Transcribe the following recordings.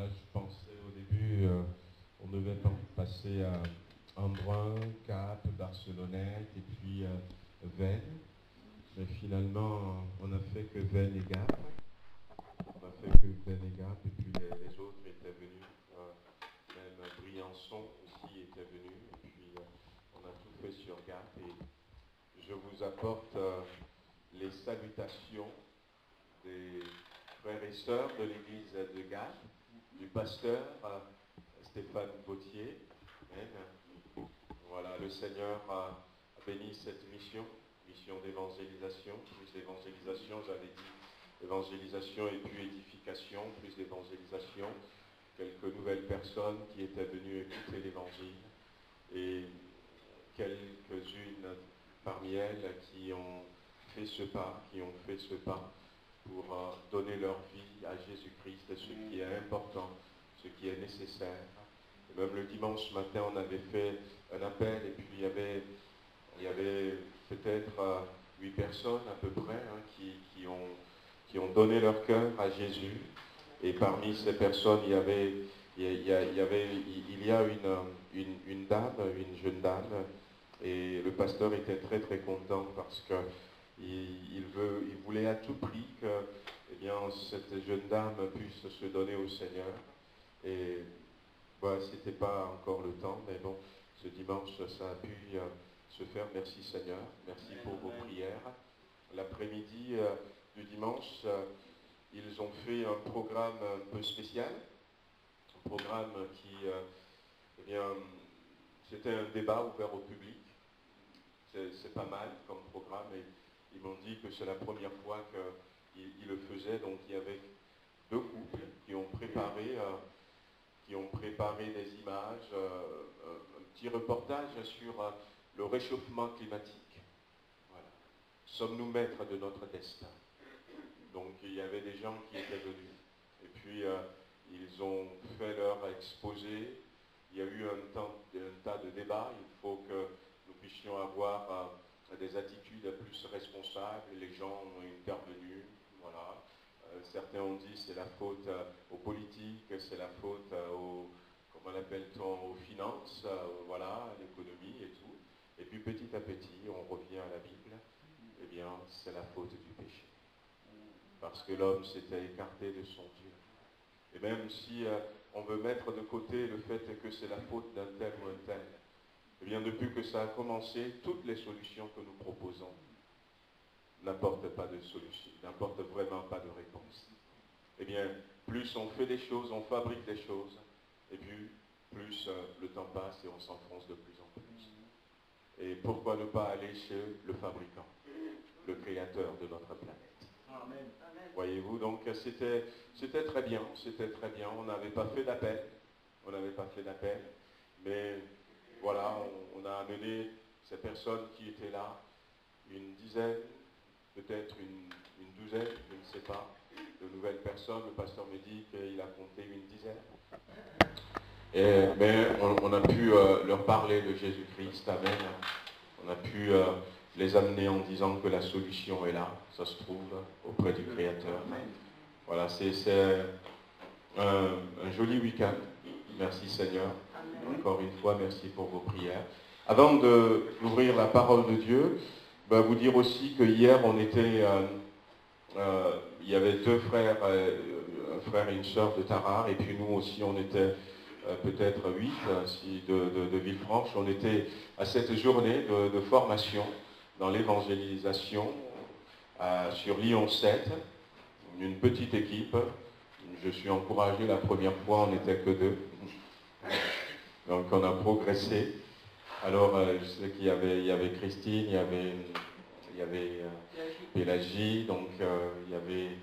je pensais au début, on devait passer à Embrun, Cap, Barcelonnette et puis Veynes. Mais finalement, on n'a fait que Veynes et Gap. On a fait que Veynes et Gap et puis les autres étaient venus. Même Briançon aussi était venu. Et puis on a tout fait sur Gap. Et je vous apporte les salutations des frères et sœurs de l'église de Gap, du pasteur Stéphane Gauthier. Amen. Voilà, le Seigneur a béni cette mission d'évangélisation, plus d'évangélisation, j'avais dit évangélisation et puis édification, plus d'évangélisation, quelques nouvelles personnes qui étaient venues écouter l'évangile et quelques-unes parmi elles qui ont fait ce pas, pour donner leur vie à Jésus-Christ, ce qui est important, ce qui est nécessaire. Et même le dimanche matin, on avait fait un appel et puis il y avait peut-être 8 personnes à peu près qui ont donné leur cœur à Jésus. Et parmi ces personnes, il y a une dame, une jeune dame, et le pasteur était très très content parce que il voulait à tout prix que cette jeune dame puisse se donner au Seigneur. Et c'était pas encore le temps, mais bon, ce dimanche, ça a pu se faire. Merci Seigneur, merci pour vos prières. L'après-midi du dimanche, ils ont fait un programme un peu spécial, un programme qui, c'était un débat ouvert au public. C'est pas mal comme programme et ils m'ont dit que c'est la première fois qu'ils le faisaient. Donc il y avait 2 couples qui ont préparé des images, un petit reportage sur le réchauffement climatique. Voilà. Sommes-nous maîtres de notre destin? Donc il y avait des gens qui étaient venus et puis ils ont fait leur exposé. Il y a eu un tas de débats. Il faut que nous puissions avoir des attitudes plus responsables. Les gens ont intervenu. Voilà. Certains ont dit c'est la faute aux politiques, c'est la faute comment l'appelle-t-on, aux finances, voilà, à l'économie et tout. Et puis petit à petit, on revient à la Bible. Eh bien, c'est la faute du péché. Parce que l'homme s'était écarté de son Dieu. Et même si on veut mettre de côté le fait que c'est la faute d'un tel ou un tel, eh bien depuis que ça a commencé, toutes les solutions que nous proposons n'apportent pas de solution, n'apportent vraiment pas de réponse. Eh bien, plus on fait des choses, on fabrique des choses, et puis plus le temps passe et on s'enfonce de plus en plus. Et pourquoi ne pas aller chez le fabricant, le créateur de notre planète? Amen. Voyez-vous, donc c'était très bien, on n'avait pas fait d'appel, mais voilà, on a amené ces personnes qui étaient là, une dizaine, peut-être une douzaine, je ne sais pas, de nouvelles personnes. Le pasteur me dit qu'il a compté une dizaine. Mais on a pu leur parler de Jésus-Christ, amen. On a pu les amener en disant que la solution est là, ça se trouve auprès du Créateur. Voilà, c'est un joli week-end. Merci Seigneur. Encore une fois, merci pour vos prières. Avant d'ouvrir la parole de Dieu, vous dire aussi que hier on était, il y avait 2 frères, un frère et une sœur de Tarare, et puis nous aussi on était peut-être 8 de Villefranche. On était à cette journée de formation dans l'évangélisation sur Lyon 7, une petite équipe. Je suis encouragé, la première fois on n'était que 2. Donc on a progressé. Alors je sais qu'il y avait Christine, il y avait Pélagie, donc il y avait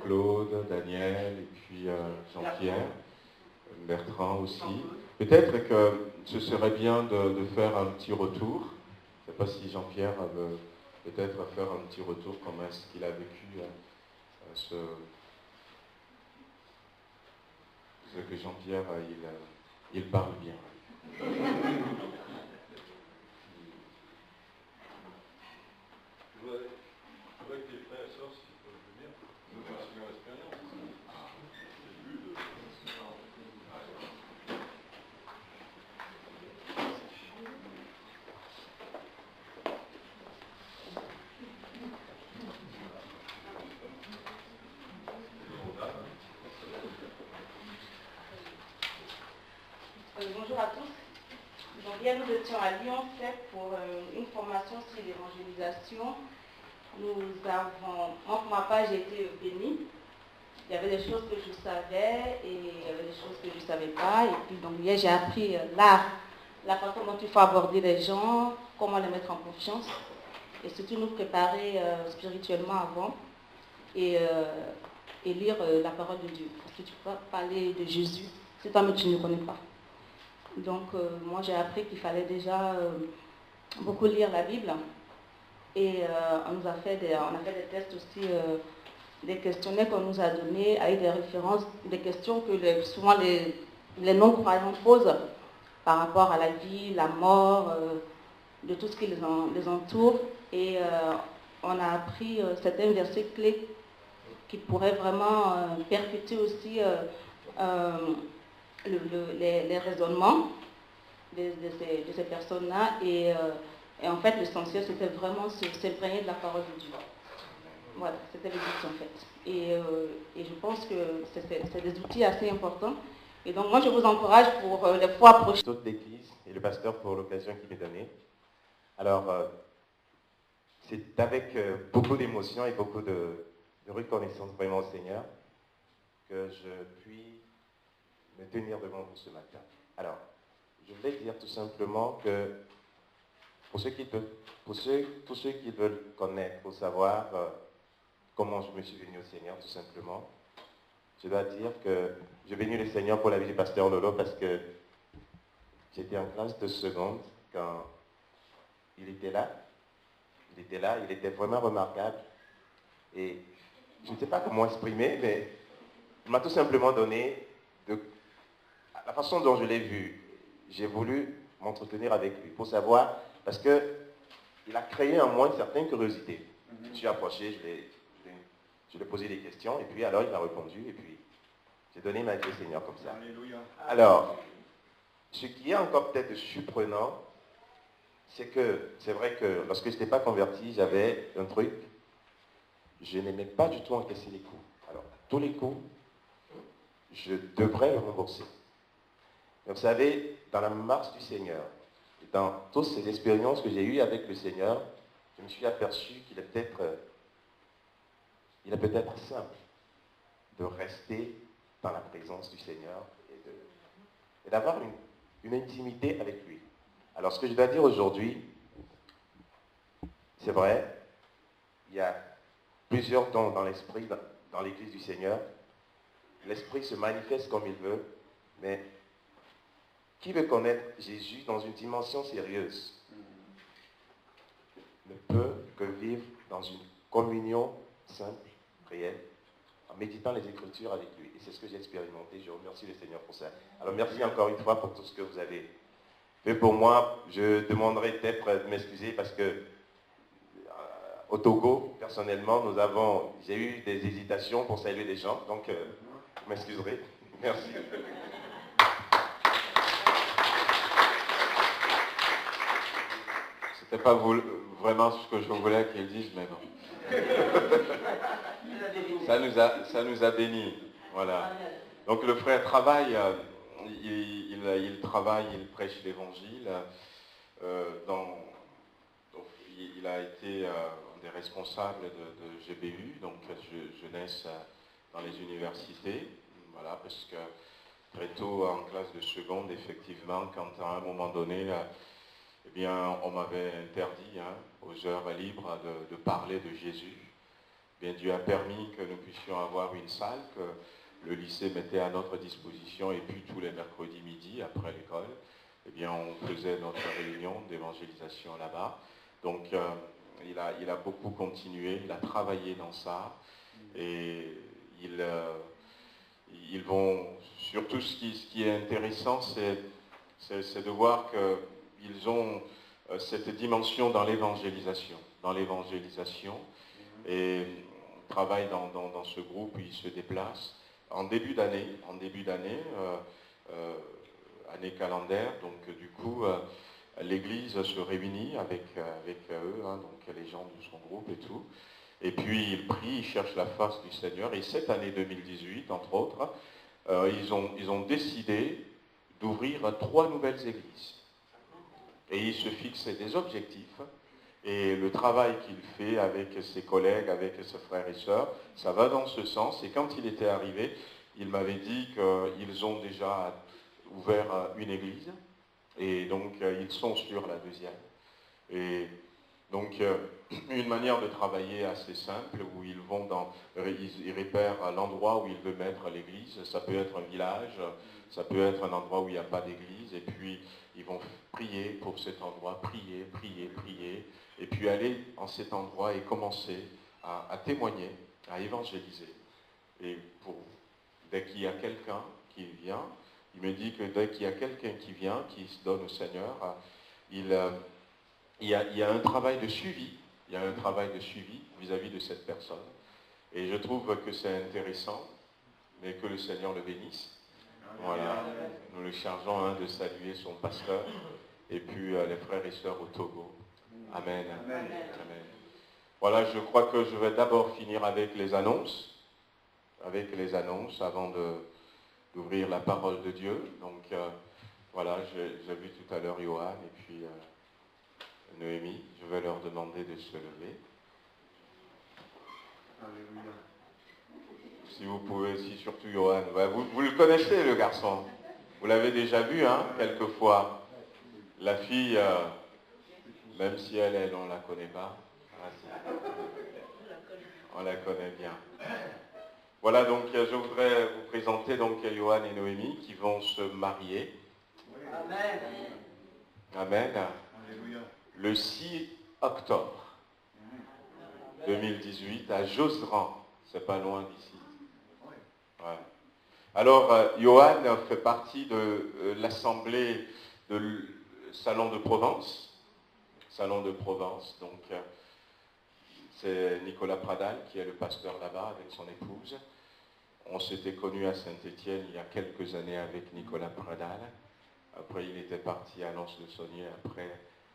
Claude, Daniel, et puis Jean-Pierre, Bertrand aussi. Peut-être que ce serait bien de faire un petit retour. Je ne sais pas si Jean-Pierre veut peut-être faire un petit retour, comment est-ce qu'il a vécu ce que Jean-Pierre, il parle bien. Je voudrais que les frères et sœurs, s'ils peuvent venir, nous fassent leur expérience. J'ai vu Bonjour à tous. Donc hier nous étions à Lyon 7 pour une formation sur l'évangélisation. Moi pour ma part j'ai été bénie. Il y avait des choses que je savais et il y avait des choses que je ne savais pas. Et puis donc hier j'ai appris la façon dont il faut aborder les gens, comment les mettre en confiance et surtout nous préparer spirituellement avant et lire la parole de Dieu. Parce que tu peux parler de Jésus si toi-même tu ne connais pas. Donc moi j'ai appris qu'il fallait déjà beaucoup lire la Bible et on a fait des tests aussi, des questionnaires qu'on nous a donnés avec des références, des questions que souvent les non-croyants posent par rapport à la vie, la mort, de tout ce qui les entoure. Et on a appris certains versets clés qui pourraient vraiment percuter aussi les raisonnements de ces personnes-là. Et en fait, l'essentiel, c'était vraiment s'imprégner de la parole de Dieu. Voilà, c'était le but en fait. Et je pense que c'est des outils assez importants. Et donc moi, je vous encourage pour les fois prochaines. Toute l'Église et le pasteur pour l'occasion qu'il m'est donnée. Alors, c'est avec beaucoup d'émotion et beaucoup de reconnaissance vraiment au Seigneur que je puis me tenir devant vous ce matin. Alors, je voulais dire tout simplement que pour ceux qui veulent connaître, pour savoir comment je me suis venu au Seigneur, tout simplement, je dois dire que j'ai venu le Seigneur pour la vie du pasteur Lolo parce que j'étais en classe de seconde quand il était là. Il était vraiment remarquable. Et je ne sais pas comment exprimer, mais il m'a tout simplement donné la façon dont je l'ai vu. J'ai voulu m'entretenir avec lui pour savoir, parce qu'il a créé en moi une certaine curiosité. Je me suis approché, je lui ai posé des questions, et puis alors il m'a répondu, et puis j'ai donné ma vie au Seigneur comme ça. Alléluia. Alors, ce qui est encore peut-être surprenant, c'est que c'est vrai que lorsque je n'étais pas converti, j'avais un truc, je n'aimais pas du tout encaisser les coups. Alors, tous les coups, je devrais le rembourser. Mais vous savez, dans la marche du Seigneur, dans toutes ces expériences que j'ai eues avec le Seigneur, je me suis aperçu qu'il est peut-être simple de rester dans la présence du Seigneur et d'avoir une intimité avec lui. Alors ce que je dois dire aujourd'hui, c'est vrai, il y a plusieurs dons dans l'esprit, dans l'église du Seigneur. L'esprit se manifeste comme il veut, mais qui veut connaître Jésus dans une dimension sérieuse ne peut que vivre dans une communion simple, réelle, en méditant les Écritures avec lui. Et c'est ce que j'ai expérimenté. Je remercie le Seigneur pour ça. Alors merci encore une fois pour tout ce que vous avez fait pour moi. Je demanderai peut-être de m'excuser parce que au Togo, personnellement, j'ai eu des hésitations pour saluer des gens. Donc, vous m'excuserez. Merci. C'était pas vraiment ce que je voulais qu'il dise, mais bon. Ça nous a bénis. Voilà. Donc le frère travaille, il travaille, il prêche l'évangile. Il a été un des responsables de GBU, donc jeunesse dans les universités. Voilà, parce que très tôt en classe de seconde, effectivement, quand à un moment donné, eh bien, on m'avait interdit aux heures libres de parler de Jésus. Eh bien, Dieu a permis que nous puissions avoir une salle que le lycée mettait à notre disposition et puis tous les mercredis midi, après l'école, eh bien, on faisait notre réunion d'évangélisation là-bas. Donc, il a beaucoup continué, il a travaillé dans ça et ils vont, surtout ce qui est intéressant, c'est de voir qu'ils ont cette dimension dans l'évangélisation. Et on travaille dans ce groupe, ils se déplacent. En début d'année, année calendaire, donc du coup, l'église se réunit avec eux, donc les gens de son groupe et tout. Et puis ils prient, ils cherchent la face du Seigneur. Et cette année 2018, entre autres, ils ont décidé d'ouvrir 3 nouvelles églises. Et il se fixait des objectifs. Et le travail qu'il fait avec ses collègues, avec ses frères et sœurs, ça va dans ce sens. Et quand il était arrivé, il m'avait dit qu'ils ont déjà ouvert une église. Et donc, ils sont sur la deuxième. Et donc, une manière de travailler assez simple, où ils vont ils repèrent l'endroit où ils veulent mettre l'église. Ça peut être un village, ça peut être un endroit où il n'y a pas d'église. Et puis, ils vont prier pour cet endroit, prier, prier, prier. Et puis aller en cet endroit et commencer à témoigner, à évangéliser. Et dès qu'il y a quelqu'un qui vient, il me dit que dès qu'il y a quelqu'un qui vient, qui se donne au Seigneur, il y a un travail de suivi. Il y a un travail de suivi vis-à-vis de cette personne. Et je trouve que c'est intéressant, mais que le Seigneur le bénisse. Voilà. Nous le chargeons de saluer son pasteur et puis les frères et sœurs au Togo. Amen. Amen. Amen. Voilà, je crois que je vais d'abord finir avec les annonces. Avec les annonces avant d'ouvrir la parole de Dieu. Donc voilà, j'ai vu tout à l'heure Johan et puis Noémie. Je vais leur demander de se lever. Alléluia. Si vous pouvez, si surtout Johan. Vous le connaissez, le garçon. Vous l'avez déjà vu, hein, quelquefois. La fille, même si elle, on ne la connaît pas. On la connaît bien. Voilà, donc je voudrais vous présenter donc Johan et Noémie qui vont se marier. Amen. Amen. Alléluia. Le 6 octobre 2018 à Josserand. C'est pas loin d'ici. Ouais. Alors, Johan fait partie de l'assemblée de Salon de Provence. Salon de Provence, donc c'est Nicolas Pradal qui est le pasteur là-bas avec son épouse. On s'était connus à Saint-Étienne il y a quelques années avec Nicolas Pradal. Après, il était parti à Lens-le-Saunier, après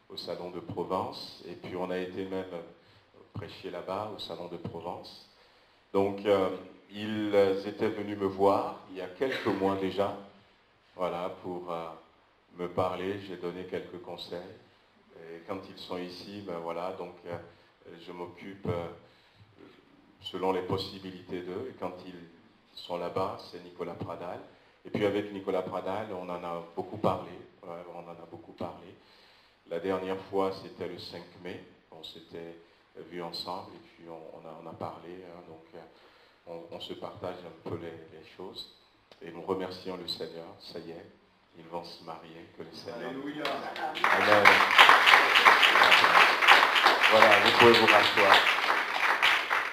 au Salon de Provence. Et puis, on a été même prêcher là-bas au Salon de Provence. Donc, ils étaient venus me voir il y a quelques mois déjà, voilà, pour me parler. J'ai donné quelques conseils. Et quand ils sont ici, ben voilà, donc je m'occupe selon les possibilités d'eux. Et quand ils sont là-bas, c'est Nicolas Pradal. Et puis avec Nicolas Pradal, on en a beaucoup parlé. Ouais, on en a beaucoup parlé. La dernière fois, c'était le 5 mai. On s'était vus ensemble et puis on a parlé. Hein, donc on se partage un peu les choses. Et nous remercions le Seigneur. Ça y est, ils vont se marier. Que le Seigneur... Alléluia. Amen. Voilà, vous pouvez vous rasseoir.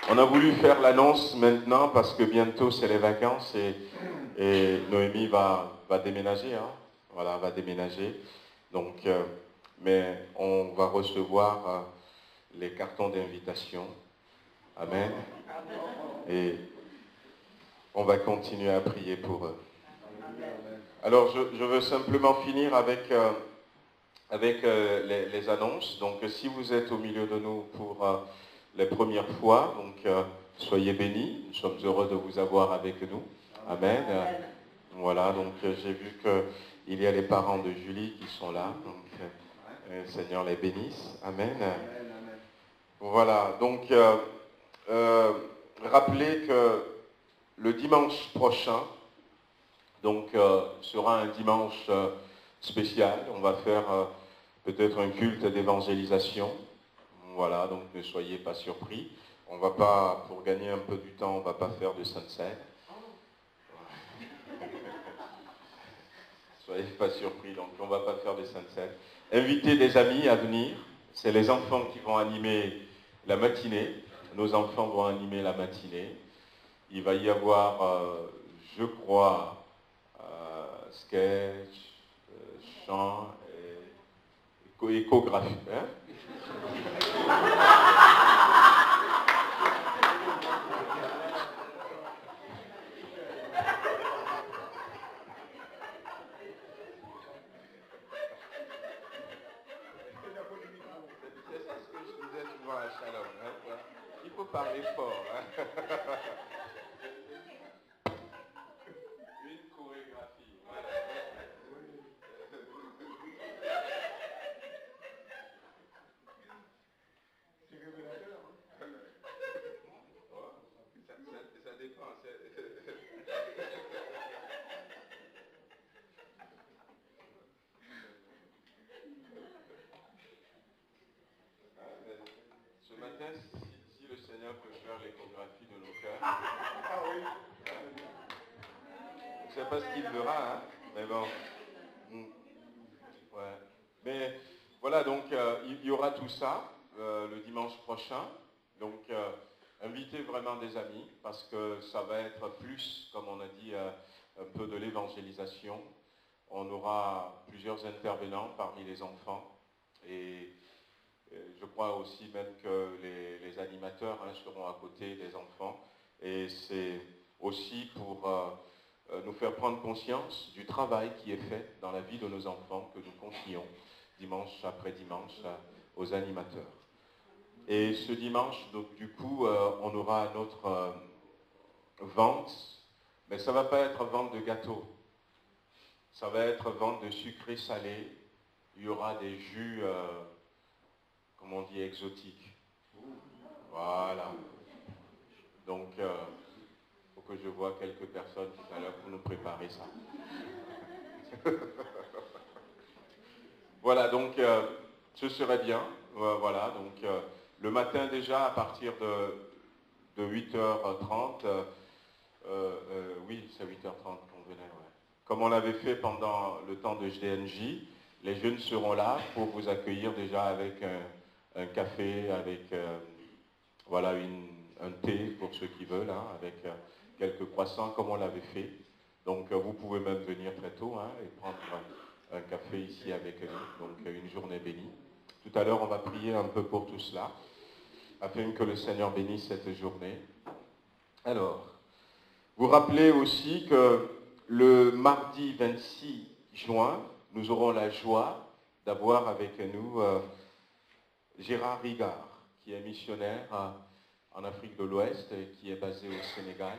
On a voulu faire l'annonce maintenant parce que bientôt c'est les vacances et Noémie va déménager. Hein. Voilà, va déménager. Donc, mais on va recevoir les cartons d'invitation. Amen. Et on va continuer à prier pour eux. Alors, je veux simplement finir avec les annonces. Donc, si vous êtes au milieu de nous pour les premières fois, donc soyez bénis. Nous sommes heureux de vous avoir avec nous. Amen. Voilà, donc j'ai vu qu'il y a les parents de Julie qui sont là. Donc, le Seigneur les bénisse. Amen. Voilà, donc rappelez que le dimanche prochain, donc sera un dimanche spécial. On va faire peut-être un culte d'évangélisation. Voilà, donc ne soyez pas surpris. On va pas, pour gagner un peu du temps, on va pas faire de Sainte Seine. Soyez pas surpris, donc on va pas faire de Sainte Seine. Invitez des amis à venir. C'est les enfants qui vont animer la matinée. Nos enfants vont animer la matinée. Il va y avoir, je crois, sketch, chant et échographie. Hein? Il faut parler fort. Hein? Une chorégraphie. Voilà. Seigneur peut faire l'échographie de nos cœurs. Ah oui. Je ne sais pas ce qu'il fera, hein, mais bon. Ouais. Mais voilà, donc il y aura tout ça le dimanche prochain. Donc invitez vraiment des amis parce que ça va être plus, comme on a dit, un peu de l'évangélisation. On aura plusieurs intervenants parmi les enfants et je crois aussi même que les animateurs seront à côté des enfants. Et c'est aussi pour nous faire prendre conscience du travail qui est fait dans la vie de nos enfants que nous confions dimanche après dimanche aux animateurs. Et ce dimanche, donc, du coup, on aura notre vente, mais ça ne va pas être vente de gâteaux, ça va être vente de sucré salé. Il y aura des jus, comme on dit, exotiques. Voilà. Donc, il faut que je voie quelques personnes tout à l'heure pour nous préparer ça. Voilà, donc ce serait bien. Voilà, donc le matin déjà à partir de 8h30, oui, c'est 8h30 qu'on venait, ouais. Comme on l'avait fait pendant le temps de JDNJ, les jeunes seront là pour vous accueillir déjà avec un café, avec voilà, un thé pour ceux qui veulent, hein, avec quelques croissants comme on l'avait fait. Donc vous pouvez même venir très tôt et prendre un café ici avec nous, donc une journée bénie. Tout à l'heure, on va prier un peu pour tout cela, afin que le Seigneur bénisse cette journée. Alors, vous rappelez aussi que le mardi 26 juin, nous aurons la joie d'avoir avec nous Gérard Rigard, qui est missionnaire en Afrique de l'Ouest et qui est basé au Sénégal.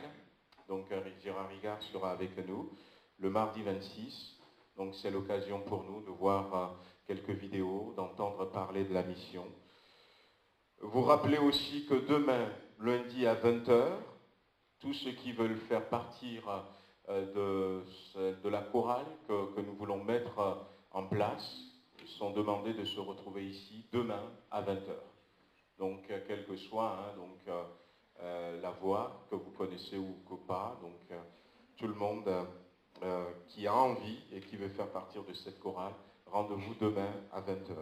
Donc Gérard Rigard sera avec nous le mardi 26. Donc c'est l'occasion pour nous de voir quelques vidéos, d'entendre parler de la mission. Vous rappelez aussi que demain, lundi à 20h, tous ceux qui veulent faire partir de la chorale que nous voulons mettre en place sont demandés de se retrouver ici demain à 20h. Donc quelle que soit la voix que vous connaissez ou que pas, donc tout le monde qui a envie et qui veut faire partir de cette chorale, rendez-vous demain à 20h.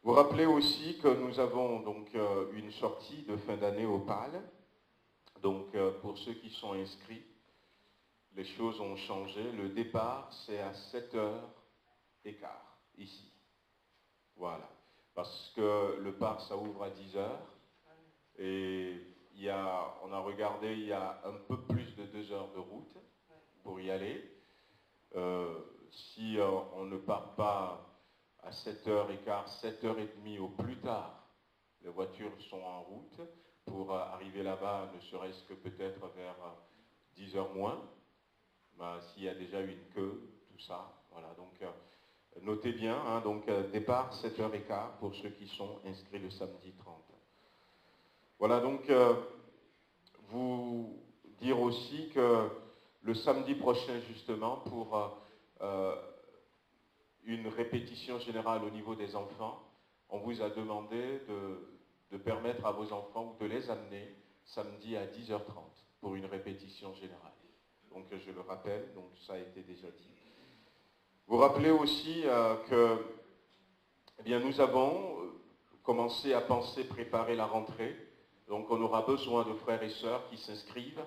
Vous rappelez aussi que nous avons donc une sortie de fin d'année au PAL. Donc pour ceux qui sont inscrits, les choses ont changé. Le départ, c'est à 7h15 ici. Voilà. Parce que le parc, ça ouvre à 10h. Et on a regardé, il y a un peu plus de 2 heures de route pour y aller. Si on ne part pas à 7h15, 7h30 au plus tard, les voitures sont en route pour arriver là-bas, ne serait-ce que peut-être vers 10h moins. S'il y a déjà une queue, tout ça. Voilà, donc notez bien, donc départ 7h15 pour ceux qui sont inscrits le samedi 30. Voilà, donc vous dire aussi que le samedi prochain, justement, pour une répétition générale au niveau des enfants, on vous a demandé de permettre à vos enfants ou de les amener samedi à 10h30 pour une répétition générale. Donc je le rappelle, donc ça a été déjà dit. Vous rappelez aussi que nous avons commencé à penser préparer la rentrée. Donc on aura besoin de frères et sœurs qui s'inscrivent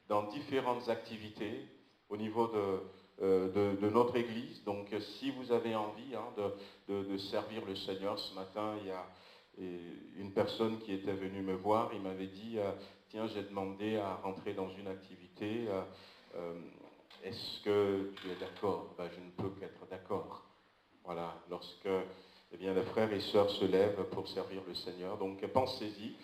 dans différentes activités au niveau de notre Église. Donc si vous avez envie de servir le Seigneur, ce matin il y a une personne qui était venue me voir, il m'avait dit tiens, j'ai demandé à rentrer dans une activité, est-ce que tu es d'accord? Je ne peux qu'être d'accord. Voilà, lorsque les frères et sœurs se lèvent pour servir le Seigneur. Donc pensez-y,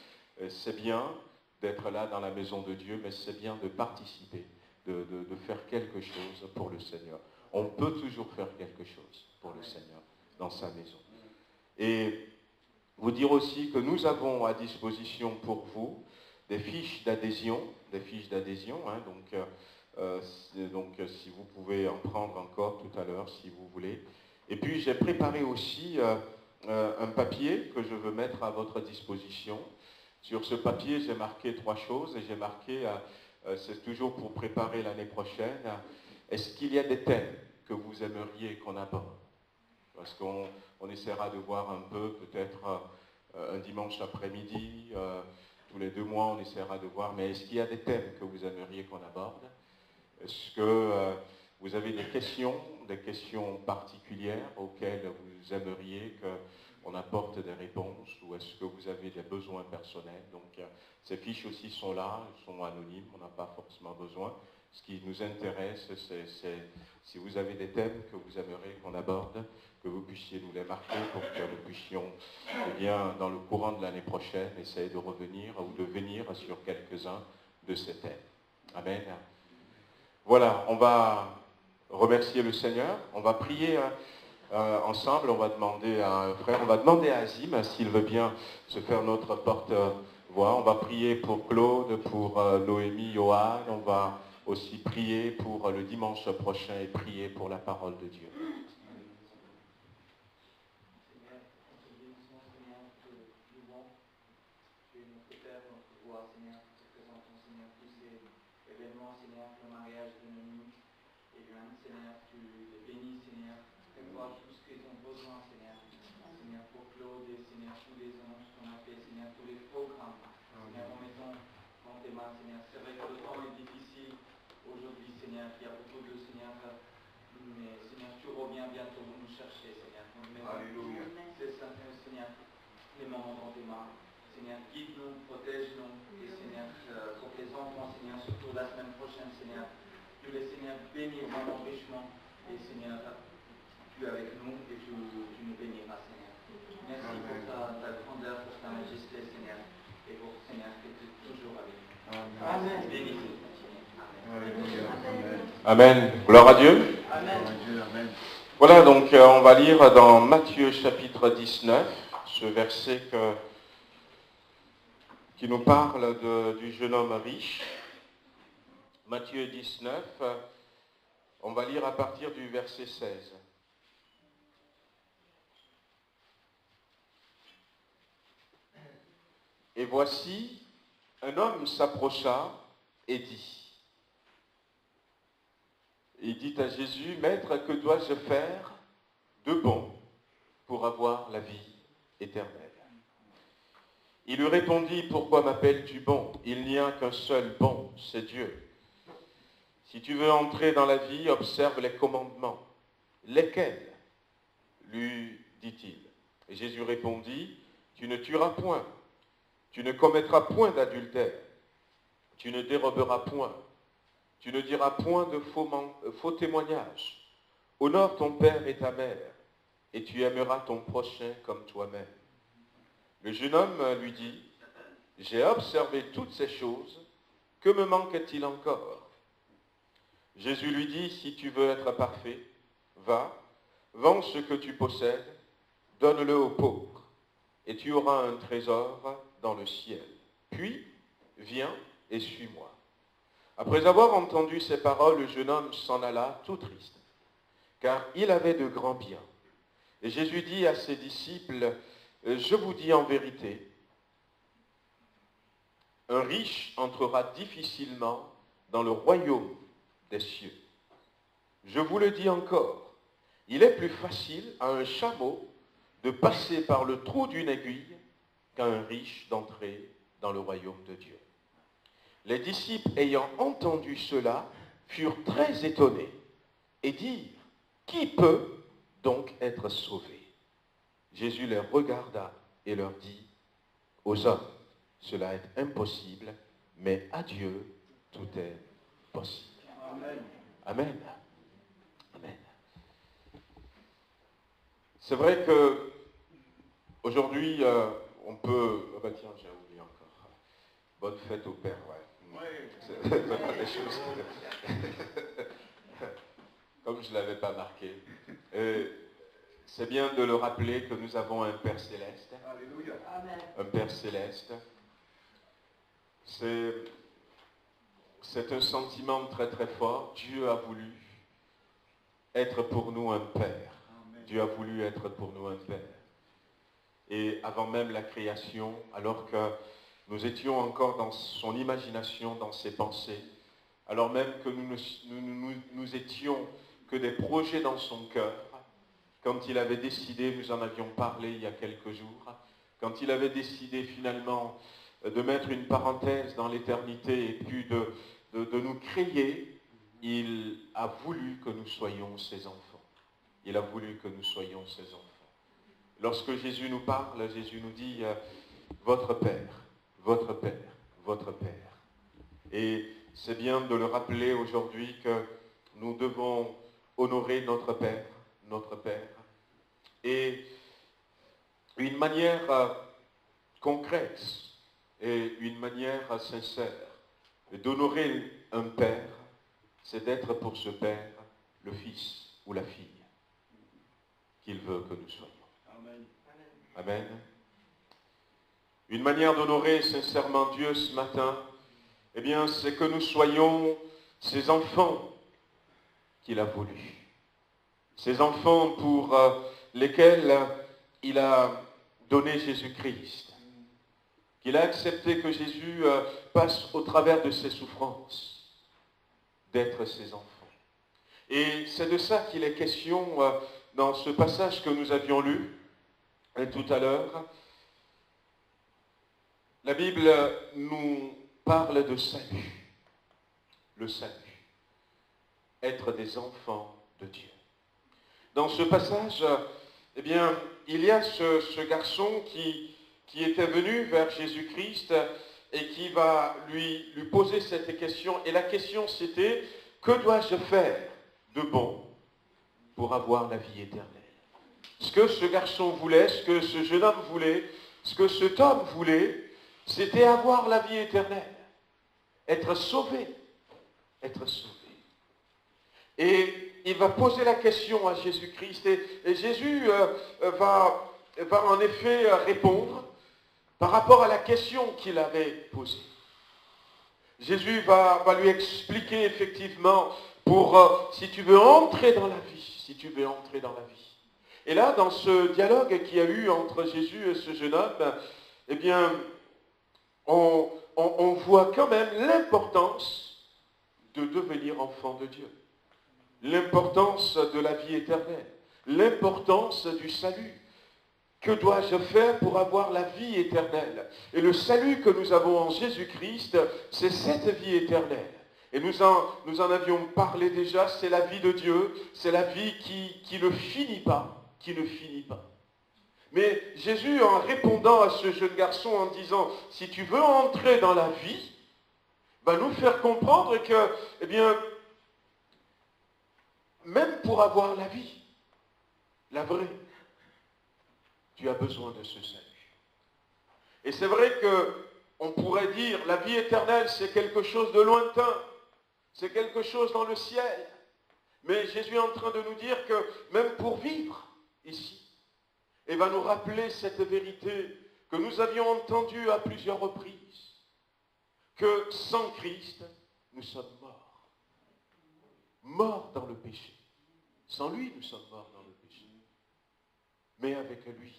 c'est bien d'être là dans la maison de Dieu, mais c'est bien de participer, de faire quelque chose pour le Seigneur. On peut toujours faire quelque chose pour le Seigneur dans sa maison. Et vous dire aussi que nous avons à disposition pour vous des fiches d'adhésion, donc si vous pouvez en prendre encore tout à l'heure si vous voulez. Et puis j'ai préparé aussi un papier que je veux mettre à votre disposition. Sur ce papier, j'ai marqué 3 choses et j'ai marqué, c'est toujours pour préparer l'année prochaine, est-ce qu'il y a des thèmes que vous aimeriez qu'on aborde? Parce qu'on essaiera de voir un peu, peut-être un dimanche après-midi, tous les 2 mois, on essaiera de voir, mais est-ce qu'il y a des thèmes que vous aimeriez qu'on aborde? Est-ce que vous avez des questions particulières auxquelles vous aimeriez qu'on apporte des réponses, ou est-ce que vous avez des besoins personnels? Donc ces fiches aussi sont là, elles sont anonymes, on n'a pas forcément besoin. Ce qui nous intéresse, c'est si vous avez des thèmes que vous aimeriez qu'on aborde, que vous puissiez nous les marquer pour que nous puissions, eh bien, dans le courant de l'année prochaine, essayer de revenir ou de venir sur quelques-uns de ces thèmes. Amen. Voilà, on va remercier le Seigneur, on va prier ensemble, on va demander à un frère, on va demander à Azim s'il veut bien se faire notre porte-voix. On va prier pour Claude, pour Noémie, Johan, on va aussi prier pour le dimanche prochain et prier pour la parole de Dieu. C'est vrai que le temps est difficile aujourd'hui, Seigneur, il y a beaucoup de Seigneur, mais Seigneur, tu reviens bientôt nous chercher, Seigneur. Alléluia. C'est ça, Seigneur, les moments dans tes mains. Seigneur, guide-nous, protège-nous, et Seigneur, pour tes enfants, Seigneur, surtout la semaine prochaine, Seigneur, tu les, Seigneur, bénis vraiment richement, et Seigneur, tu es avec nous, et tu nous béniras, Seigneur. Merci pour ta grandeur, pour ta majesté, Seigneur, et pour, Seigneur, que tu es toujours avec nous. Amen. Amen. Gloire à Dieu. Amen. Voilà, donc on va lire dans Matthieu chapitre 19, ce verset qui nous parle du jeune homme riche. Matthieu 19, on va lire à partir du verset 16. Et voici, un homme s'approcha et dit, il dit à Jésus, Maître, que dois-je faire de bon pour avoir la vie éternelle? Il lui répondit, pourquoi m'appelles-tu bon? Il n'y a qu'un seul bon, c'est Dieu. Si tu veux entrer dans la vie, observe les commandements. Lesquels? Lui dit-il. Et Jésus répondit, tu ne tueras point, tu ne commettras point d'adultère, tu ne déroberas point, tu ne diras point de faux témoignages. Honore ton père et ta mère, et tu aimeras ton prochain comme toi-même. Le jeune homme lui dit, j'ai observé toutes ces choses, que me manque-t-il encore? Jésus lui dit, si tu veux être parfait, va, vends ce que tu possèdes, donne-le aux pauvres, et tu auras un trésor dans le ciel. Puis, viens et suis-moi. Après avoir entendu ces paroles, le jeune homme s'en alla tout triste, car il avait de grands biens. Et Jésus dit à ses disciples, je vous dis en vérité, un riche entrera difficilement dans le royaume des cieux. Je vous le dis encore, il est plus facile à un chameau de passer par le trou d'une aiguille qu'à un riche d'entrer dans le royaume de Dieu. Les disciples, ayant entendu cela, furent très étonnés et dirent, qui peut donc être sauvé? Jésus les regarda et leur dit, aux hommes, cela est impossible, mais à Dieu, tout est possible. Amen. Amen. Amen. C'est vrai que aujourd'hui, on peut... Oh ben tiens, j'ai oublié encore. Bonne fête au Père, ouais. C'est pas des choses. Comme je ne l'avais pas marqué. C'est bien de le rappeler que nous avons un Père céleste. Alléluia. Un Père céleste. C'est un sentiment très très fort. Dieu a voulu être pour nous un Père. Amen. Dieu a voulu être pour nous un Père. Et avant même la création, alors que Nous étions encore dans son imagination, dans ses pensées, alors même que nous étions que des projets dans son cœur. Quand il avait décidé, nous en avions parlé il y a quelques jours, quand il avait décidé finalement de mettre une parenthèse dans l'éternité et puis de nous créer, il a voulu que nous soyons ses enfants. Il a voulu que nous soyons ses enfants. Lorsque Jésus nous parle, Jésus nous dit votre Père, votre Père, votre Père. Et c'est bien de le rappeler aujourd'hui que nous devons honorer notre Père, notre Père. Et une manière concrète et une manière sincère d'honorer un Père, c'est d'être pour ce Père le Fils ou la fille qu'il veut que nous soyons. Amen. Amen. Une manière d'honorer sincèrement Dieu ce matin, eh bien, c'est que nous soyons ces enfants qu'il a voulu. Ces enfants pour lesquels il a donné Jésus-Christ. Qu'il a accepté que Jésus passe au travers de ses souffrances, d'être ses enfants. Et c'est de ça qu'il est question dans ce passage que nous avions lu tout à l'heure. La Bible nous parle de salut. Le salut. Être des enfants de Dieu. Dans ce passage, eh bien, il y a ce garçon qui était venu vers Jésus-Christ et qui va lui poser cette question. Et la question c'était, que dois-je faire de bon pour avoir la vie éternelle? Ce que ce garçon voulait, ce que ce jeune homme voulait, ce que cet homme voulait, c'était avoir la vie éternelle. Être sauvé. Être sauvé. Et il va poser la question à Jésus-Christ et Jésus va en effet répondre par rapport à la question qu'il avait posée. Jésus va lui expliquer effectivement pour, si tu veux entrer dans la vie, si tu veux entrer dans la vie. Et là, dans ce dialogue qu'il y a eu entre Jésus et ce jeune homme, eh bien, on voit quand même l'importance de devenir enfant de Dieu. L'importance de la vie éternelle, l'importance du salut. Que dois-je faire pour avoir la vie éternelle? Et le salut que nous avons en Jésus-Christ, c'est cette vie éternelle. Et nous en avions parlé déjà, c'est la vie de Dieu, c'est la vie qui ne finit pas, qui ne finit pas. Mais Jésus, en répondant à ce jeune garçon, en disant, si tu veux entrer dans la vie, va nous faire comprendre que, eh bien, même pour avoir la vie, la vraie, tu as besoin de ce salut. Et c'est vrai qu'on pourrait dire, la vie éternelle, c'est quelque chose de lointain, c'est quelque chose dans le ciel. Mais Jésus est en train de nous dire que même pour vivre ici, il va nous rappeler cette vérité que nous avions entendue à plusieurs reprises, que sans Christ, nous sommes morts. Morts dans le péché. Sans lui, nous sommes morts dans le péché. Mais avec lui,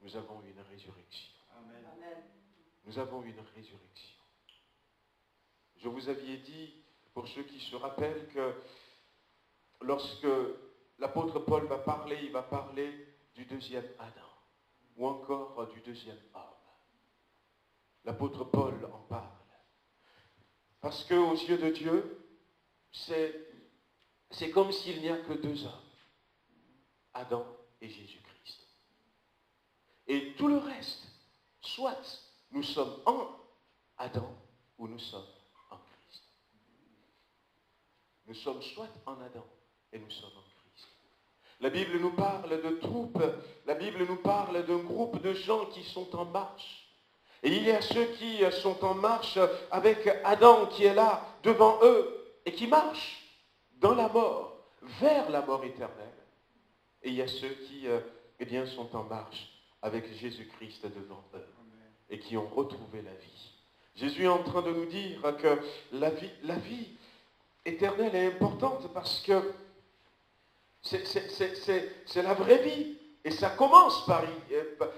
nous avons une résurrection. Amen. Nous avons une résurrection. Je vous avais dit, pour ceux qui se rappellent, que lorsque l'apôtre Paul va parler, il va parler du deuxième Adam, ou encore du deuxième homme. L'apôtre Paul en parle. Parce qu'aux yeux de Dieu, c'est comme s'il n'y a que deux hommes, Adam et Jésus-Christ. Et tout le reste, soit nous sommes en Adam ou nous sommes en Christ. Nous sommes soit en Adam et nous sommes en Christ. La Bible nous parle de troupes, la Bible nous parle d'un groupe de gens qui sont en marche. Et il y a ceux qui sont en marche avec Adam qui est là devant eux et qui marchent dans la mort, vers la mort éternelle. Et il y a ceux qui eh bien, sont en marche avec Jésus-Christ devant eux et qui ont retrouvé la vie. Jésus est en train de nous dire que la vie éternelle est importante parce que c'est la vraie vie. Et ça commence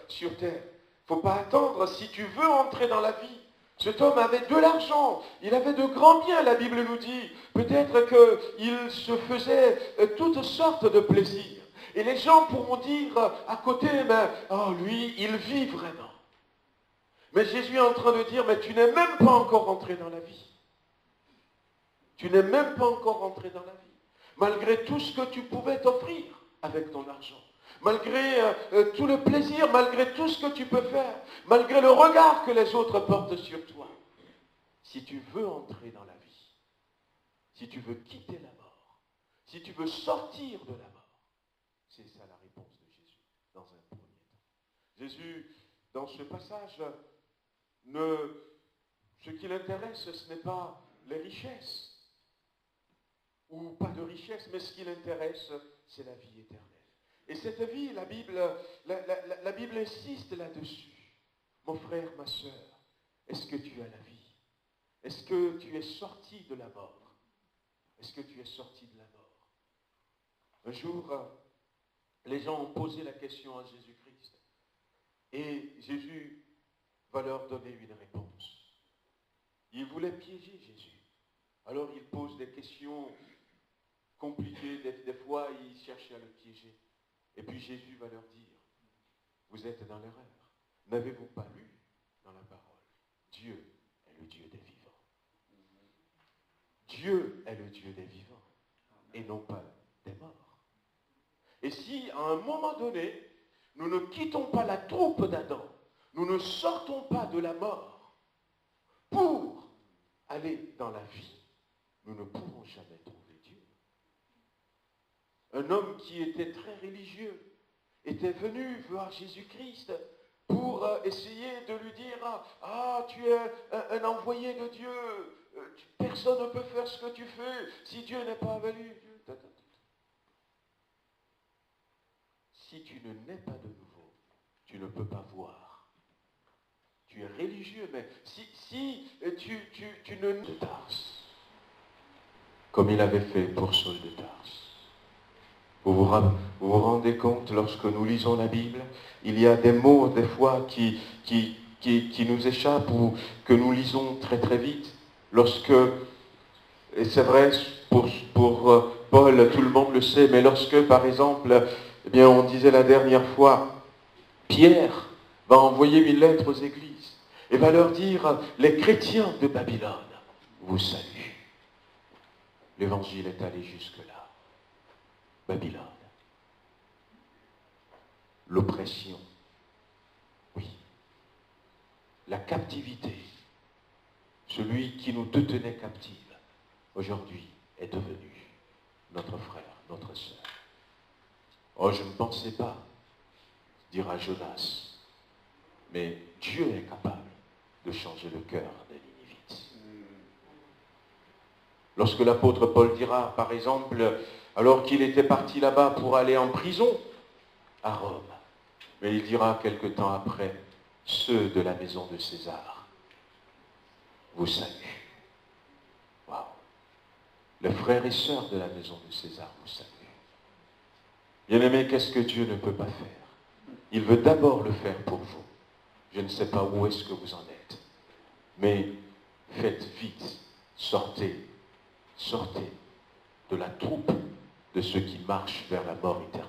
sur terre. Il ne faut pas attendre. Si tu veux entrer dans la vie, Cet homme avait de l'argent, il avait de grands biens, la Bible nous dit. Peut-être qu'il se faisait toutes sortes de plaisirs. Et les gens pourront dire à côté, mais oh, lui, il vit vraiment. Mais Jésus est en train de dire, mais tu n'es même pas encore entré dans la vie. Tu n'es même pas encore rentré dans la vie. Malgré tout ce que tu pouvais t'offrir avec ton argent. Malgré tout le plaisir, malgré tout ce que tu peux faire. Malgré le regard que les autres portent sur toi. Si tu veux entrer dans la vie, si tu veux quitter la mort, si tu veux sortir de la mort, c'est ça la réponse de Jésus dans un premier temps. Jésus, dans ce passage, ce qui l'intéresse, ce n'est pas les richesses, ou pas de richesse, mais ce qui l'intéresse, c'est la vie éternelle. Et cette vie, la Bible insiste là-dessus. Mon frère, ma soeur, est-ce que tu as la vie? Est-ce que tu es sorti de la mort? Est-ce que tu es sorti de la mort? Un jour, les gens ont posé la question à Jésus-Christ. Et Jésus va leur donner une réponse. Ils voulaient piéger Jésus. Alors ils posent des questions compliquées. Des fois, ils cherchaient à le piéger. Et puis Jésus va leur dire, vous êtes dans l'erreur. N'avez-vous pas lu dans la parole? Dieu est le Dieu des vivants. Dieu est le Dieu des vivants et non pas des morts. Et si à un moment donné, nous ne quittons pas la troupe d'Adam, nous ne sortons pas de la mort pour aller dans la vie, nous ne pourrons jamais trouver Dieu. Un homme qui était très religieux était venu voir Jésus-Christ pour essayer de lui dire « Ah, tu es un envoyé de Dieu, personne ne peut faire ce que tu fais si Dieu n'est pas avec lui. » Si tu ne nais pas de nouveau, tu ne peux pas voir. Tu es religieux, mais si tu ne nais de Tarse, comme il avait fait pour Saul de Tarse. Vous vous rendez compte, lorsque nous lisons la Bible, il y a des mots, des fois, qui nous échappent ou que nous lisons très très vite. Et c'est vrai, pour Paul, tout le monde le sait, mais lorsque, par exemple, eh bien, on disait la dernière fois, Pierre va envoyer une lettre aux églises et va leur dire, les chrétiens de Babylone vous saluent. L'évangile est allé jusque-là. Babylone. L'oppression. Oui. La captivité. Celui qui nous détenait captifs, aujourd'hui est devenu notre frère, notre sœur. Oh, je ne pensais pas, dira Jonas, mais Dieu est capable de changer le cœur des Ninivites. Lorsque l'apôtre Paul dira, par exemple, alors qu'il était parti là-bas pour aller en prison à Rome, mais il dira quelque temps après, ceux de la maison de César vous saluent. Waouh! Les frères et sœurs de la maison de César vous saluent. Bien-aimés, qu'est-ce que Dieu ne peut pas faire? Il veut d'abord le faire pour vous. Je ne sais pas où est-ce que vous en êtes, mais faites vite, sortez de la troupe de ceux qui marchent vers la mort éternelle,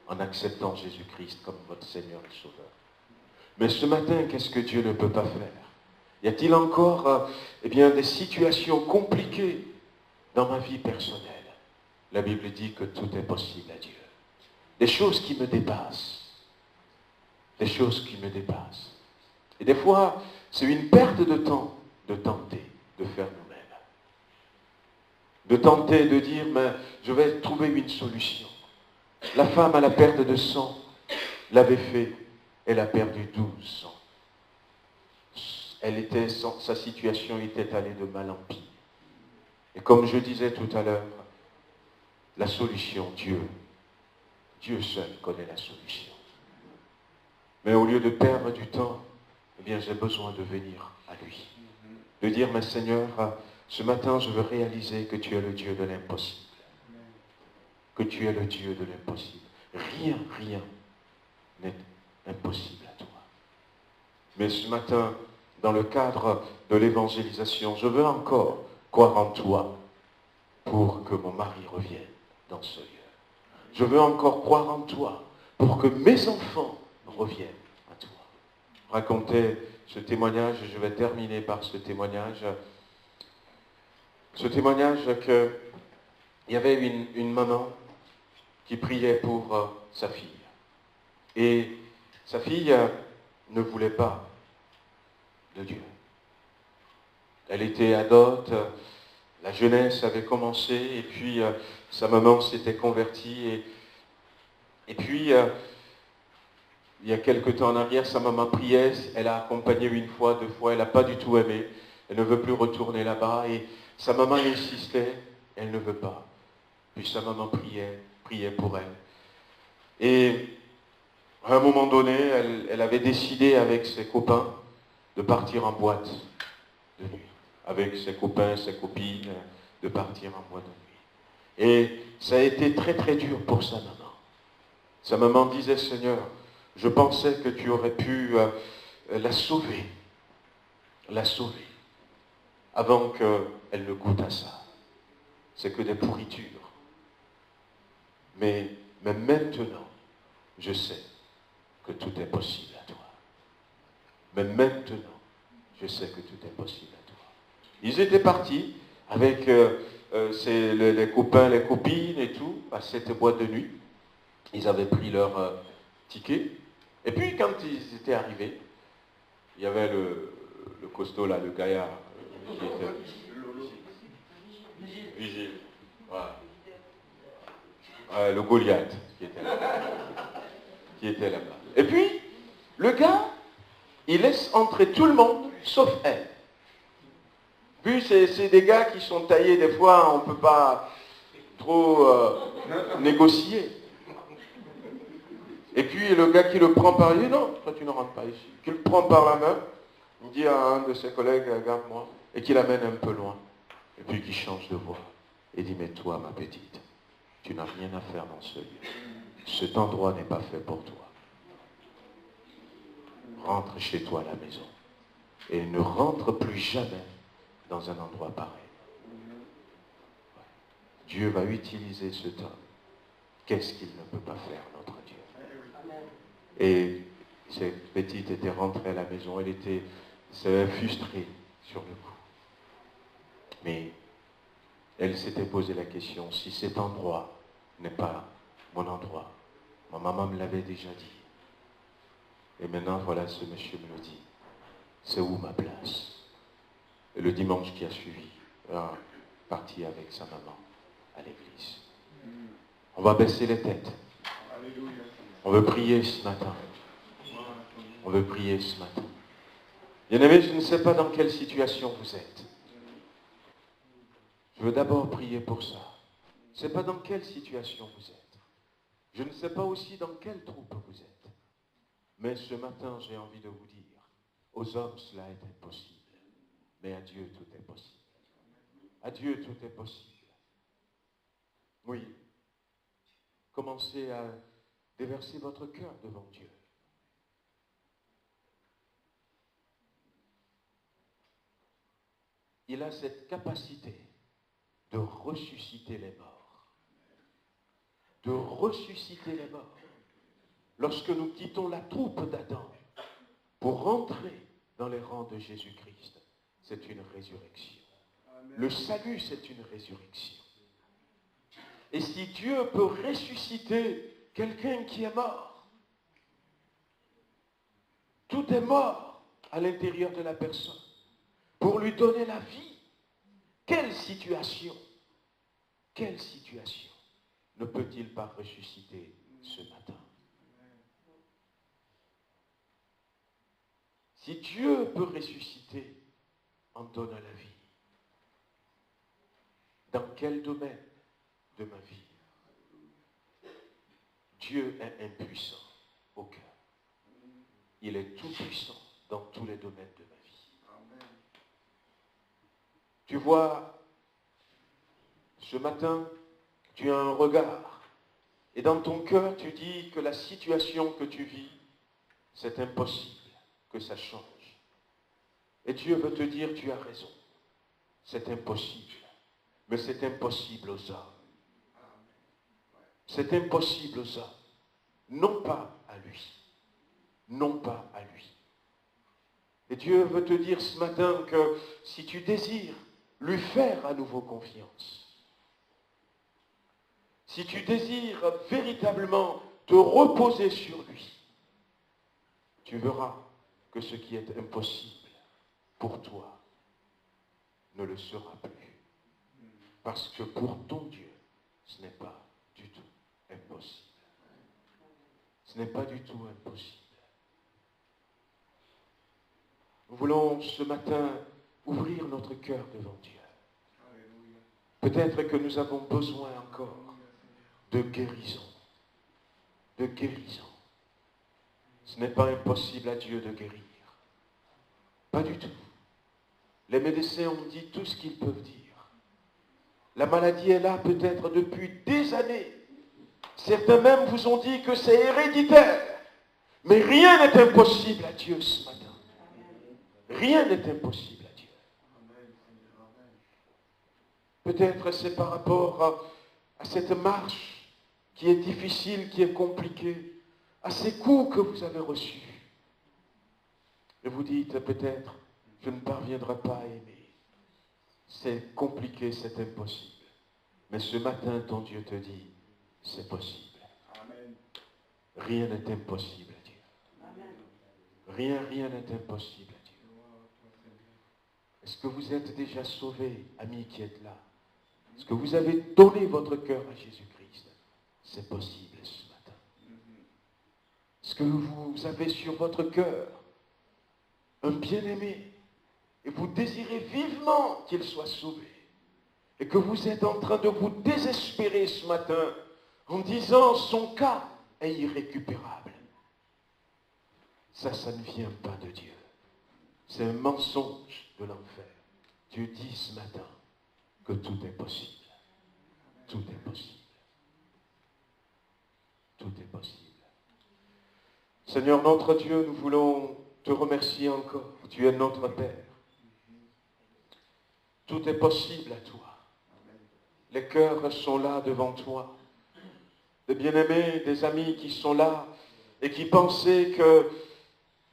en acceptant Jésus-Christ comme votre Seigneur et Sauveur. Mais ce matin, qu'est-ce que Dieu ne peut pas faire? Y a-t-il encore des situations compliquées dans ma vie personnelle? La Bible dit que tout est possible à Dieu. Des choses qui me dépassent. Des choses qui me dépassent. Et des fois, c'est une perte de temps de tenter de faire nous-mêmes. De tenter de dire, mais je vais trouver une solution. La femme à la perte de sang l'avait fait. Elle a perdu 12 ans. Sa situation était allée de mal en pire. Et comme je disais tout à l'heure, la solution, Dieu seul connaît la solution. Mais au lieu de perdre du temps, eh bien j'ai besoin de venir à lui. De dire, mais Seigneur, ce matin je veux réaliser que tu es le Dieu de l'impossible. Que tu es le Dieu de l'impossible. Rien n'est impossible à toi. Mais ce matin, dans le cadre de l'évangélisation. Je veux encore croire en toi pour que mon mari revienne dans ce lieu. Je veux encore croire en toi pour que mes enfants reviennent à toi. Racontez ce témoignage, je vais terminer par ce témoignage. Ce témoignage qu'il y avait une maman qui priait pour sa fille. Et sa fille ne voulait pas de Dieu. Elle était adote, la jeunesse avait commencé, et puis sa maman s'était convertie, et puis il y a quelque temps en arrière, sa maman priait, elle a accompagné une fois, 2 fois, elle n'a pas du tout aimé, elle ne veut plus retourner là-bas, et sa maman insistait, elle ne veut pas. Puis sa maman priait pour elle. Et à un moment donné, elle avait décidé avec ses copains de partir en boîte de nuit. Avec ses copains, ses copines, de partir en boîte de nuit. Et ça a été très très dur pour sa maman. Sa maman disait, Seigneur, je pensais que tu aurais pu la sauver, avant qu'elle ne goûte à ça. C'est que des pourritures. Mais maintenant, je sais que tout est possible à toi. Mais maintenant, je sais que tout est possible à toi. Ils étaient partis avec les copains, les copines et tout, à cette boîte de nuit. Ils avaient pris leur ticket. Et puis, quand ils étaient arrivés, il y avait le costaud là, le gaillard, qui était vigile. Voilà. Le Goliath qui était là-bas. Et puis, le gars, il laisse entrer tout le monde, sauf elle. Puis, c'est des gars qui sont taillés, des fois, on ne peut pas trop négocier. Et puis, le gars qui le prend par il dit, non, toi tu ne rentres pas ici. Qui le prend par la main, il dit à un de ses collègues, garde-moi, et qui l'amène un peu loin. Et puis, qui change de voix. Et dit, mais toi, ma petite, tu n'as rien à faire dans ce lieu. Cet endroit n'est pas fait pour toi. Rentre chez toi à la maison. Et ne rentre plus jamais dans un endroit pareil. Dieu va utiliser cet homme. Qu'est-ce qu'il ne peut pas faire, notre Dieu? Et cette petite était rentrée à la maison. Elle était frustrée sur le coup. Mais elle s'était posé la question, si cet endroit n'est pas mon endroit. Ma maman me l'avait déjà dit. Et maintenant, voilà, ce monsieur me le dit. C'est où ma place? Et le dimanche qui a suivi, elle est parti avec sa maman à l'église. On va baisser les têtes. On veut prier ce matin. On veut prier ce matin. Bien-aimés, je ne sais pas dans quelle situation vous êtes. Je veux d'abord prier pour ça. Je ne sais pas dans quelle situation vous êtes. Je ne sais pas aussi dans quelle troupe vous êtes. Mais ce matin, j'ai envie de vous dire, aux hommes, cela est impossible. Mais à Dieu, tout est possible. À Dieu, tout est possible. Oui. Commencez à déverser votre cœur devant Dieu. Il a cette capacité de ressusciter les morts. De ressusciter les morts. Lorsque nous quittons la troupe d'Adam pour rentrer dans les rangs de Jésus-Christ, c'est une résurrection. Le salut, c'est une résurrection. Et si Dieu peut ressusciter quelqu'un qui est mort, tout est mort à l'intérieur de la personne, pour lui donner la vie, quelle situation ne peut-il pas ressusciter ce matin? Si Dieu peut ressusciter en donnant la vie, dans quel domaine de ma vie Dieu est impuissant au cœur? Il est tout puissant dans tous les domaines de ma vie. Tu vois, ce matin, tu as un regard. Et dans ton cœur, tu dis que la situation que tu vis, c'est impossible que ça change. Et Dieu veut te dire, tu as raison. C'est impossible. Mais c'est impossible aux hommes. C'est impossible aux hommes. Non pas à lui. Non pas à lui. Et Dieu veut te dire ce matin que si tu désires lui faire à nouveau confiance, si tu désires véritablement te reposer sur lui, tu verras que ce qui est impossible pour toi ne le sera plus. Parce que pour ton Dieu, ce n'est pas du tout impossible. Ce n'est pas du tout impossible. Nous voulons ce matin ouvrir notre cœur devant Dieu. Peut-être que nous avons besoin encore de guérison. De guérison. Ce n'est pas impossible à Dieu de guérir. Pas du tout. Les médecins ont dit tout ce qu'ils peuvent dire. La maladie est là peut-être depuis des années. Certains même vous ont dit que c'est héréditaire. Mais rien n'est impossible à Dieu ce matin. Rien n'est impossible à Dieu. Peut-être c'est par rapport à cette marche qui est difficile, qui est compliquée, à ces coups que vous avez reçus. Et vous dites peut-être, je ne parviendrai pas à aimer. C'est compliqué, c'est impossible. Mais ce matin, ton Dieu te dit, c'est possible. Amen. Rien n'est impossible à Dieu. Amen. Rien n'est impossible à Dieu. Est-ce que vous êtes déjà sauvés, amis qui êtes là? Est-ce que vous avez donné votre cœur à Jésus-Christ? C'est possible ce matin. Est-ce que vous avez sur votre cœur un bien-aimé et vous désirez vivement qu'il soit sauvé et que vous êtes en train de vous désespérer ce matin en disant son cas est irrécupérable? Ça ne vient pas de Dieu. C'est un mensonge de l'enfer. Dieu dit ce matin que tout est possible. Tout est possible. Tout est possible. Seigneur notre Dieu, nous voulons te remercier encore. Tu es notre Père. Tout est possible à toi. Les cœurs sont là devant toi. Des bien-aimés, des amis qui sont là et qui pensaient que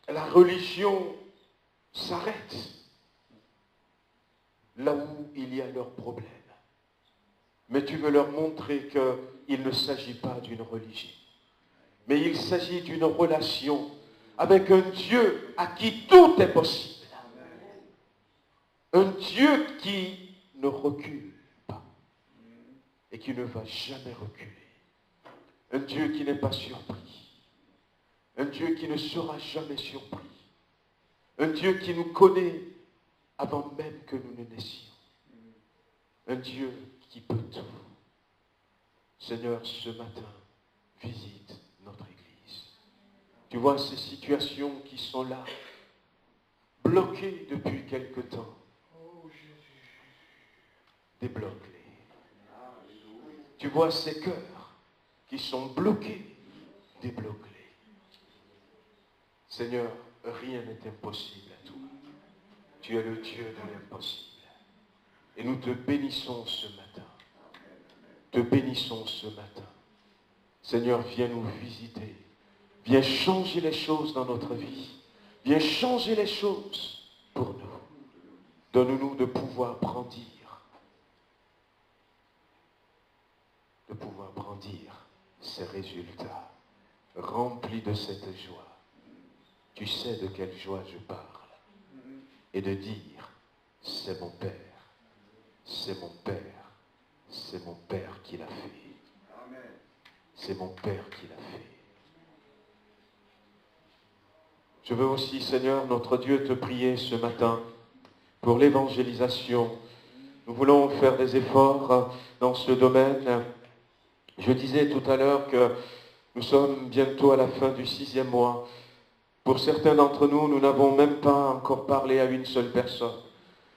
la religion s'arrête là où il y a leurs problèmes. Mais tu veux leur montrer qu'il ne s'agit pas d'une religion, mais il s'agit d'une relation avec un Dieu à qui tout est possible. Un Dieu qui ne recule pas et qui ne va jamais reculer. Un Dieu qui n'est pas surpris. Un Dieu qui ne sera jamais surpris. Un Dieu qui nous connaît avant même que nous ne naissions. Un Dieu qui peut tout. Seigneur, ce matin, visite notre Église. Tu vois ces situations qui sont là, bloquées depuis quelque temps. Débloque-les. Tu vois ces cœurs qui sont bloqués, débloque-les. Seigneur, rien n'est impossible à toi. Tu es le Dieu de l'impossible. Et nous te bénissons ce matin. Te bénissons ce matin. Seigneur, viens nous visiter. Viens changer les choses dans notre vie. Viens changer les choses pour nous. Donne-nous de pouvoir brandir. De pouvoir brandir ces résultats. Remplis de cette joie. Tu sais de quelle joie je parle. Et de dire, c'est mon Père. C'est mon Père. C'est mon Père qui l'a fait. C'est mon Père qui l'a fait. Je veux aussi, Seigneur, notre Dieu, te prier ce matin pour l'évangélisation. Nous voulons faire des efforts dans ce domaine. Je disais tout à l'heure que nous sommes bientôt à la fin du 6e mois. Pour certains d'entre nous, nous n'avons même pas encore parlé à une seule personne.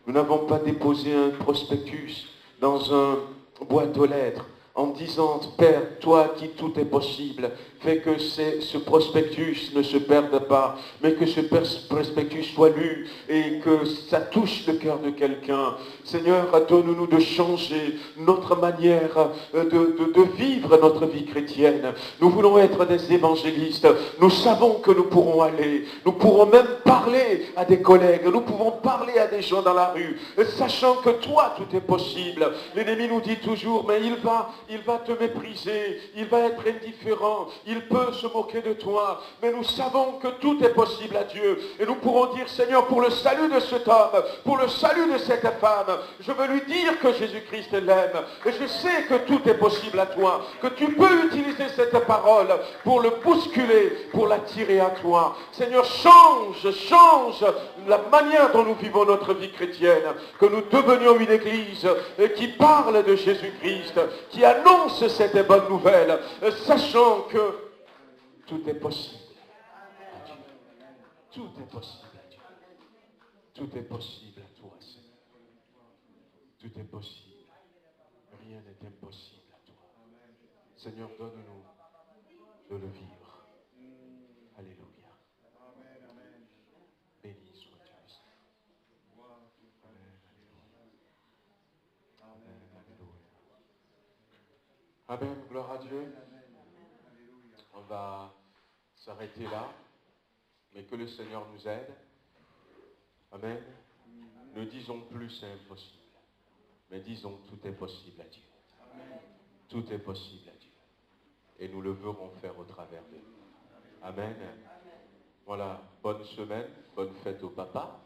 Nous n'avons pas déposé un prospectus dans un boîte aux lettres en disant, Père, toi qui tout est possible, fais que ce prospectus ne se perde pas, mais que ce prospectus soit lu et que ça touche le cœur de quelqu'un. Seigneur, donne-nous de changer notre manière de vivre notre vie chrétienne. Nous voulons être des évangélistes. Nous savons que nous pourrons aller. Nous pourrons même parler à des collègues. Nous pouvons parler à des gens dans la rue, sachant que toi, tout est possible. L'ennemi nous dit toujours, mais il va te mépriser, il va être indifférent, il peut se moquer de toi. Mais nous savons que tout est possible à Dieu. Et nous pourrons dire, Seigneur, pour le salut de cet homme, pour le salut de cette femme, je veux lui dire que Jésus-Christ l'aime. Et je sais que tout est possible à toi, que tu peux utiliser cette parole pour le bousculer, pour l'attirer à toi. Seigneur, change la manière dont nous vivons notre vie chrétienne, que nous devenions une église qui parle de Jésus-Christ, qui annonce cette bonne nouvelle, sachant que tout est possible à Dieu. Tout est possible à Dieu. Tout est possible à toi, Seigneur. Tout est possible. Rien n'est impossible à toi. Seigneur, donne-nous de le vivre. Alléluia. Béni soit Dieu. Amen. Alléluia. Amen. Gloire à Dieu. On va s'arrêter là. Mais que le Seigneur nous aide. Amen. Ne disons plus c'est impossible. Mais disons tout est possible à Dieu. Tout est possible à Dieu. Et nous le verrons faire au travers de nous. Amen. Voilà, bonne semaine, bonne fête au papa.